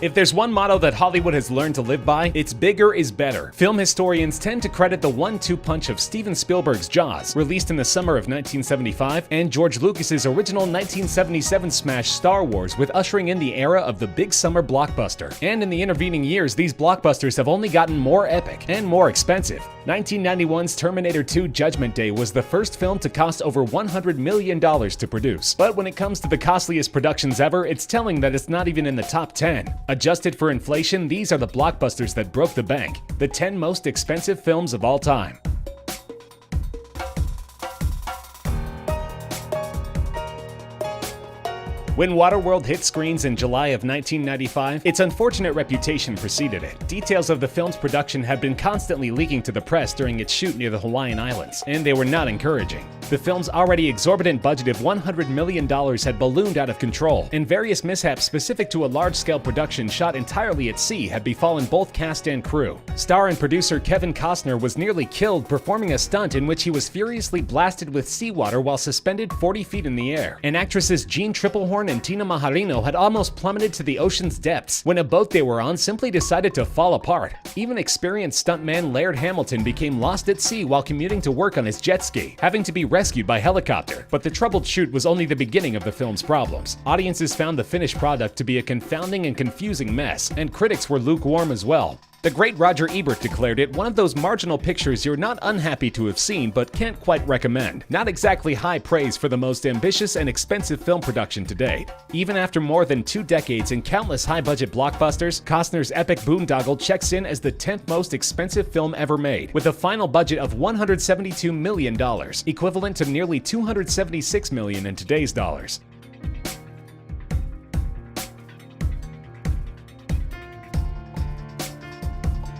If there's one motto that Hollywood has learned to live by, it's bigger is better. Film historians tend to credit the 1-2 punch of Steven Spielberg's Jaws, released in the summer of 1975, and George Lucas's original 1977 smash Star Wars with ushering in the era of the big summer blockbuster. And in the intervening years, these blockbusters have only gotten more epic and more expensive. 1991's Terminator 2 Judgment Day was the first film to cost over $100 million to produce. But when it comes to the costliest productions ever, it's telling that it's not even in the top 10. Adjusted for inflation, these are the blockbusters that broke the bank, the 10 most expensive films of all time. When WATERWORLD hit screens in July of 1995, its unfortunate reputation preceded it. Details of the film's production had been constantly leaking to the press during its shoot near the Hawaiian Islands, and they were not encouraging. The film's already exorbitant budget of $100 million had ballooned out of control, and various mishaps specific to a large-scale production shot entirely at sea had befallen both cast and crew. Star and producer Kevin Costner was nearly killed performing a stunt in which he was furiously blasted with seawater while suspended 40 feet in the air. And actresses Jean Triplehorn and Tina Maharino had almost plummeted to the ocean's depths when a boat they were on simply decided to fall apart. Even experienced stuntman Laird Hamilton became lost at sea while commuting to work on his jet ski, having to be rescued by helicopter. But the troubled shoot was only the beginning of the film's problems. Audiences found the finished product to be a confounding and confusing mess, and critics were lukewarm as well. The great Roger Ebert declared it one of those marginal pictures you're not unhappy to have seen but can't quite recommend. Not exactly high praise for the most ambitious and expensive film production to date. Even after more than 2 decades and countless high-budget blockbusters, Costner's epic boondoggle checks in as the 10th most expensive film ever made, with a final budget of $172 million, equivalent to nearly $276 million in today's dollars.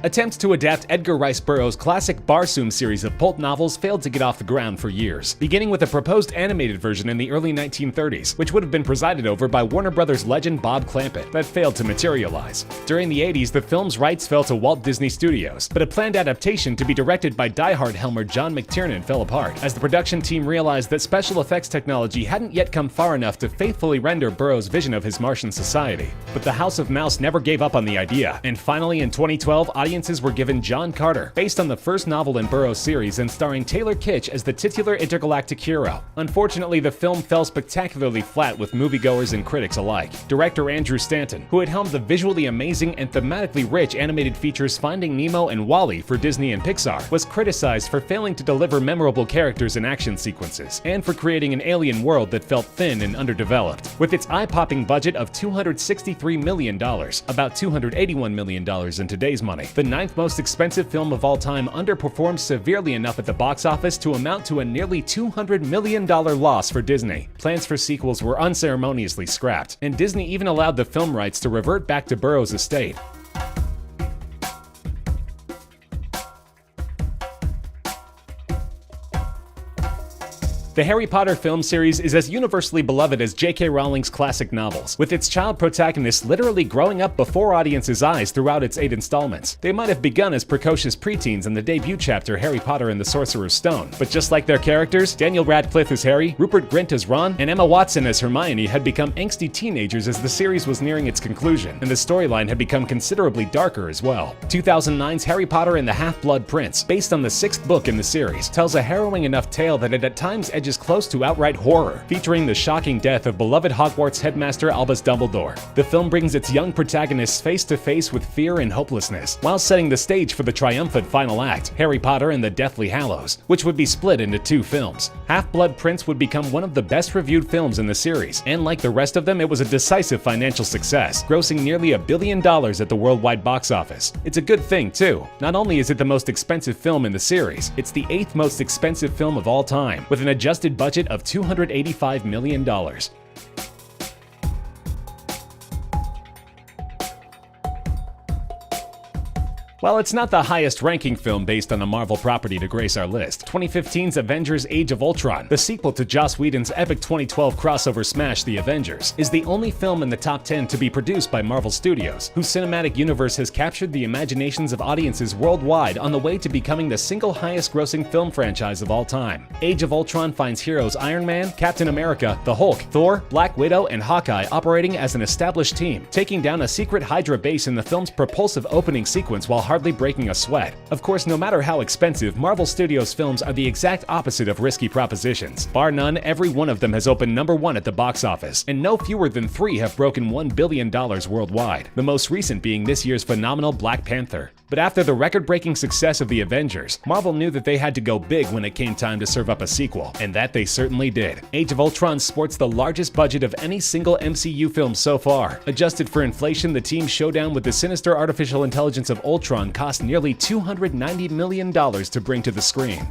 Attempts to adapt Edgar Rice Burroughs' classic Barsoom series of pulp novels failed to get off the ground for years, beginning with a proposed animated version in the early 1930s, which would have been presided over by Warner Brothers legend Bob Clampett, that failed to materialize. During the 80s, the film's rights fell to Walt Disney Studios, but a planned adaptation to be directed by Die Hard helmer John McTiernan fell apart, as the production team realized that special effects technology hadn't yet come far enough to faithfully render Burroughs' vision of his Martian society. But the House of Mouse never gave up on the idea, and finally in 2012, audiences were given John Carter, based on the first novel in Burroughs' series and starring Taylor Kitsch as the titular intergalactic hero. Unfortunately, the film fell spectacularly flat with moviegoers and critics alike. Director Andrew Stanton, who had helmed the visually amazing and thematically rich animated features Finding Nemo and WALL-E for Disney and Pixar, was criticized for failing to deliver memorable characters and action sequences, and for creating an alien world that felt thin and underdeveloped. With its eye-popping budget of $263 million, about $281 million in today's money, the 9th most expensive film of all time underperformed severely enough at the box office to amount to a nearly $200 million loss for Disney. Plans for sequels were unceremoniously scrapped, and Disney even allowed the film rights to revert back to Burroughs' estate. The Harry Potter film series is as universally beloved as J.K. Rowling's classic novels, with its child protagonists literally growing up before audiences' eyes throughout its 8 installments. They might have begun as precocious preteens in the debut chapter Harry Potter and the Sorcerer's Stone, but just like their characters, Daniel Radcliffe as Harry, Rupert Grint as Ron, and Emma Watson as Hermione had become angsty teenagers as the series was nearing its conclusion, and the storyline had become considerably darker as well. 2009's Harry Potter and the Half-Blood Prince, based on the 6th book in the series, tells a harrowing enough tale that it at times edges close to outright horror, featuring the shocking death of beloved Hogwarts headmaster Albus Dumbledore. The film brings its young protagonists face to face with fear and hopelessness, while setting the stage for the triumphant final act, Harry Potter and the Deathly Hallows, which would be split into 2 films. Half-Blood Prince would become one of the best-reviewed films in the series, and like the rest of them, it was a decisive financial success, grossing nearly $1 billion at the worldwide box office. It's a good thing, too. Not only is it the most expensive film in the series, it's the 8th most expensive film of all time, with an adjusted budget of $285 million. While it's not the highest-ranking film based on a Marvel property to grace our list, 2015's Avengers Age of Ultron, the sequel to Joss Whedon's epic 2012 crossover smash The Avengers, is the only film in the top 10 to be produced by Marvel Studios, whose cinematic universe has captured the imaginations of audiences worldwide on the way to becoming the single highest-grossing film franchise of all time. Age of Ultron finds heroes Iron Man, Captain America, the Hulk, Thor, Black Widow, and Hawkeye operating as an established team, taking down a secret Hydra base in the film's propulsive opening sequence while hardly breaking a sweat. Of course, no matter how expensive, Marvel Studios films are the exact opposite of risky propositions. Bar none, every one of them has opened #1 at the box office, and no fewer than 3 have broken $1 billion worldwide, the most recent being this year's phenomenal Black Panther. But after the record-breaking success of The Avengers, Marvel knew that they had to go big when it came time to serve up a sequel, and that they certainly did. Age of Ultron sports the largest budget of any single MCU film so far. Adjusted for inflation, the team's showdown with the sinister artificial intelligence of Ultron cost nearly $290 million to bring to the screen.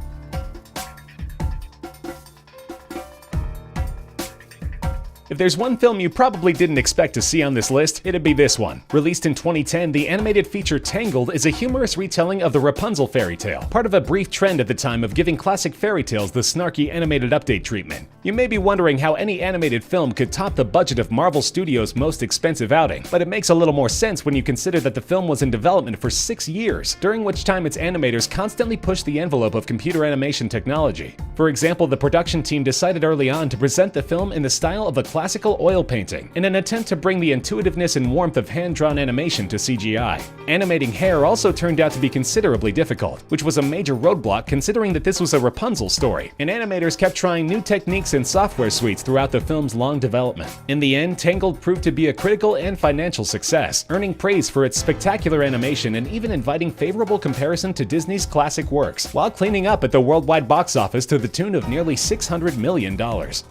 If there's one film you probably didn't expect to see on this list, it'd be this one. Released in 2010, the animated feature Tangled is a humorous retelling of the Rapunzel fairy tale, part of a brief trend at the time of giving classic fairy tales the snarky animated update treatment. You may be wondering how any animated film could top the budget of Marvel Studios' most expensive outing, but it makes a little more sense when you consider that the film was in development for 6 years, during which time its animators constantly pushed the envelope of computer animation technology. For example, the production team decided early on to present the film in the style of a classical oil painting, in an attempt to bring the intuitiveness and warmth of hand-drawn animation to CGI. Animating hair also turned out to be considerably difficult, which was a major roadblock considering that this was a Rapunzel story, and animators kept trying new techniques and software suites throughout the film's long development. In the end, Tangled proved to be a critical and financial success, earning praise for its spectacular animation and even inviting favorable comparison to Disney's classic works, while cleaning up at the worldwide box office to the tune of nearly $600 million.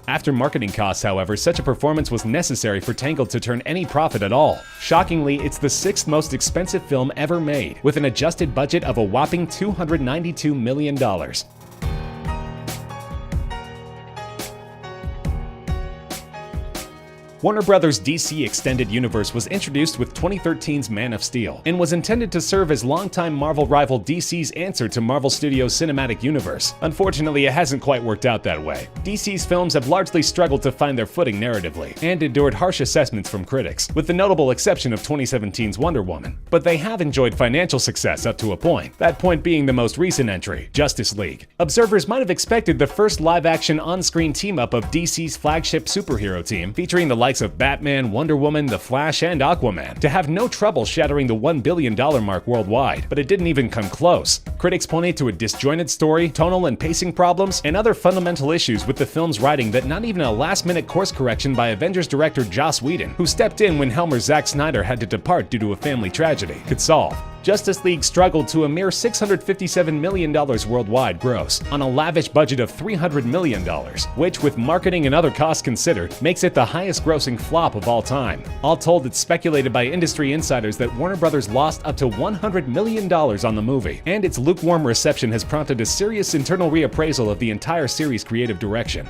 After marketing costs, however, such a performance was necessary for Tangled to turn any profit at all. Shockingly, it's the 6th most expensive film ever made, with an adjusted budget of a whopping $292 million. Warner Bros. DC Extended Universe was introduced with 2013's Man of Steel, and was intended to serve as longtime Marvel rival DC's answer to Marvel Studios' cinematic universe. Unfortunately, it hasn't quite worked out that way. DC's films have largely struggled to find their footing narratively, and endured harsh assessments from critics, with the notable exception of 2017's Wonder Woman. But they have enjoyed financial success up to a point, that point being the most recent entry, Justice League. Observers might have expected the first live-action on-screen team-up of DC's flagship superhero team, featuring the likes of Batman, Wonder Woman, The Flash, and Aquaman, to have no trouble shattering the $1 billion mark worldwide, but it didn't even come close. Critics pointed to a disjointed story, tonal and pacing problems, and other fundamental issues with the film's writing that not even a last-minute course correction by Avengers director Joss Whedon, who stepped in when Helmer Zack Snyder had to depart due to a family tragedy, could solve. Justice League struggled to a mere $657 million worldwide gross, on a lavish budget of $300 million, which, with marketing and other costs considered, makes it the highest-grossing flop of all time. All told, it's speculated by industry insiders that Warner Bros. Lost up to $100 million on the movie, and its lukewarm reception has prompted a serious internal reappraisal of the entire series' creative direction.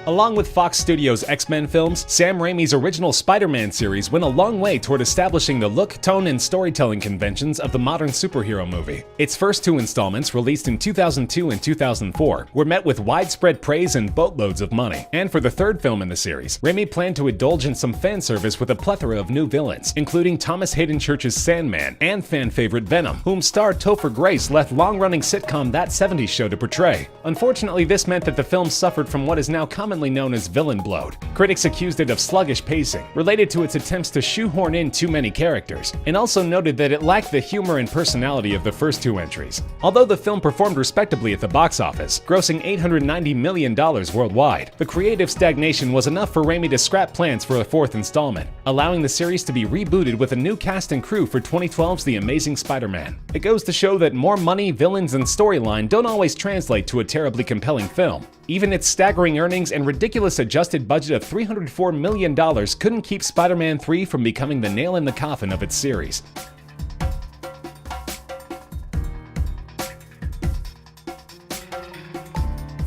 Along with Fox Studios' X-Men films, Sam Raimi's original Spider-Man series went a long way toward establishing the look, tone, and storytelling conventions of the modern superhero movie. Its first 2 installments, released in 2002 and 2004, were met with widespread praise and boatloads of money. And for the 3rd film in the series, Raimi planned to indulge in some fan service with a plethora of new villains, including Thomas Hayden Church's Sandman and fan favorite Venom, whom star Topher Grace left long-running sitcom That 70s Show to portray. Unfortunately, this meant that the film suffered from what is now commonly known as villain bloat. Critics accused it of sluggish pacing, related to its attempts to shoehorn in too many characters, and also noted that it lacked the humor and personality of the first 2 entries. Although the film performed respectably at the box office, grossing $890 million worldwide, the creative stagnation was enough for Raimi to scrap plans for a 4th installment, allowing the series to be rebooted with a new cast and crew for 2012's The Amazing Spider-Man. It goes to show that more money, villains, and storyline don't always translate to a terribly compelling film. Even its staggering earnings and ridiculous adjusted budget of $304 million couldn't keep Spider-Man 3 from becoming the nail in the coffin of its series.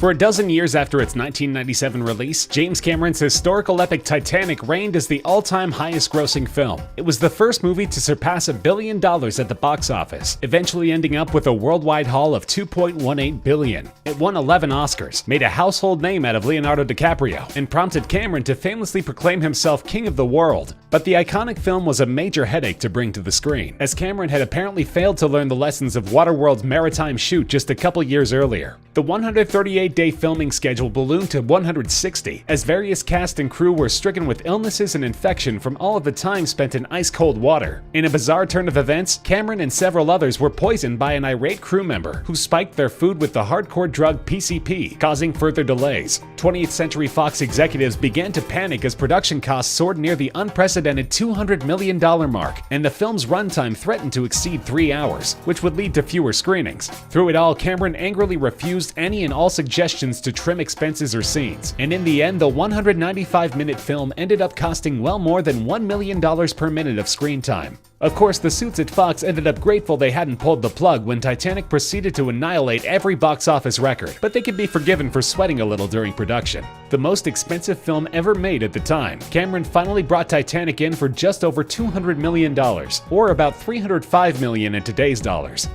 For a dozen years after its 1997 release, James Cameron's historical epic Titanic reigned as the all-time highest-grossing film. It was the first movie to surpass $1 billion at the box office, eventually ending up with a worldwide haul of $2.18 billion. It won 11 Oscars, made a household name out of Leonardo DiCaprio, and prompted Cameron to famously proclaim himself king of the world. But the iconic film was a major headache to bring to the screen, as Cameron had apparently failed to learn the lessons of WATERWORLD's maritime shoot just a couple years earlier. The 138-day filming schedule ballooned to 160, as various cast and crew were stricken with illnesses and infection from all of the time spent in ice-cold water. In a bizarre turn of events, Cameron and several others were poisoned by an irate crew member who spiked their food with the hardcore drug PCP, causing further delays. 20th Century Fox executives began to panic as production costs soared near the unprecedented $200 million mark, and the film's runtime threatened to exceed 3 hours, which would lead to fewer screenings. Through it all, Cameron angrily refused any and all suggestions to trim expenses or scenes, and in the end, the 195-minute film ended up costing well more than $1 million per minute of screen time. Of course, the suits at Fox ended up grateful they hadn't pulled the plug when Titanic proceeded to annihilate every box office record, but they could be forgiven for sweating a little during production. The most expensive film ever made at the time, Cameron finally brought Titanic in for just over $200 million, or about $305 million in today's dollars.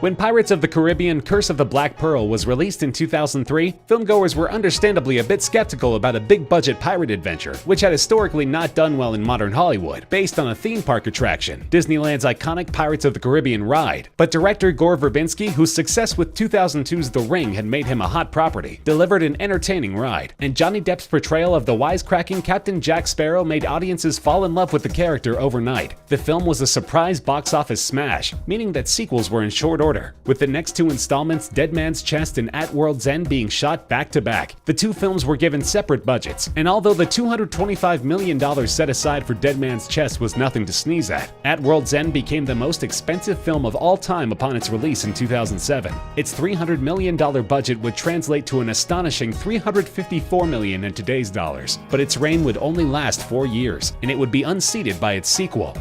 When Pirates of the Caribbean: Curse of the Black Pearl was released in 2003, filmgoers were understandably a bit skeptical about a big-budget pirate adventure, which had historically not done well in modern Hollywood, based on a theme park attraction, Disneyland's iconic Pirates of the Caribbean ride. But director Gore Verbinski, whose success with 2002's The Ring had made him a hot property, delivered an entertaining ride, and Johnny Depp's portrayal of the wisecracking Captain Jack Sparrow made audiences fall in love with the character overnight. The film was a surprise box office smash, meaning that sequels were in short order, with the next two installments, Dead Man's Chest and At World's End, being shot back-to-back. The two films were given separate budgets, and although the $225 million set aside for Dead Man's Chest was nothing to sneeze at World's End became the most expensive film of all time upon its release in 2007. Its $300 million budget would translate to an astonishing $354 million in today's dollars, but its reign would only last 4 years, and it would be unseated by its sequel.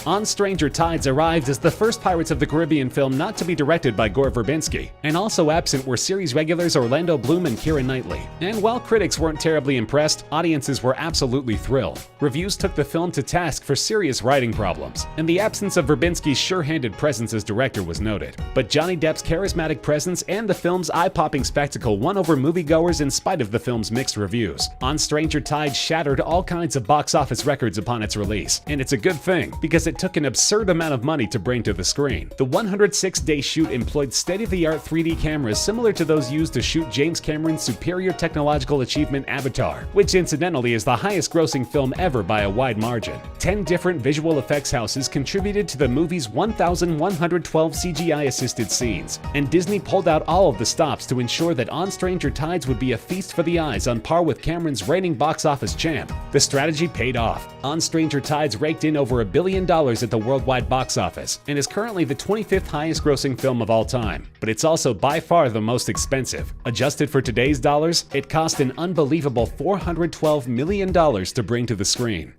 On Stranger Tides arrived as the first Pirates of the Caribbean film not to be directed by Gore Verbinski, and also absent were series regulars Orlando Bloom and Keira Knightley. And while critics weren't terribly impressed, audiences were absolutely thrilled. Reviews took the film to task for serious writing problems, and the absence of Verbinski's sure-handed presence as director was noted. But Johnny Depp's charismatic presence and the film's eye-popping spectacle won over moviegoers in spite of the film's mixed reviews. On Stranger Tides shattered all kinds of box office records upon its release, and it's a good thing, because it took an absurd amount of money to bring to the screen. The 106-day shoot employed state-of-the-art 3D cameras similar to those used to shoot James Cameron's superior technological achievement Avatar, which incidentally is the highest-grossing film ever by a wide margin. 10 different visual effects houses contributed to the movie's 1,112 CGI-assisted scenes, and Disney pulled out all of the stops to ensure that On Stranger Tides would be a feast for the eyes on par with Cameron's reigning box office champ. The strategy paid off. On Stranger Tides raked in over $1 billion at the worldwide box office, and is currently the 25th highest grossing film of all time. But it's also by far the most expensive. Adjusted for today's dollars, it cost an unbelievable $412 million to bring to the screen.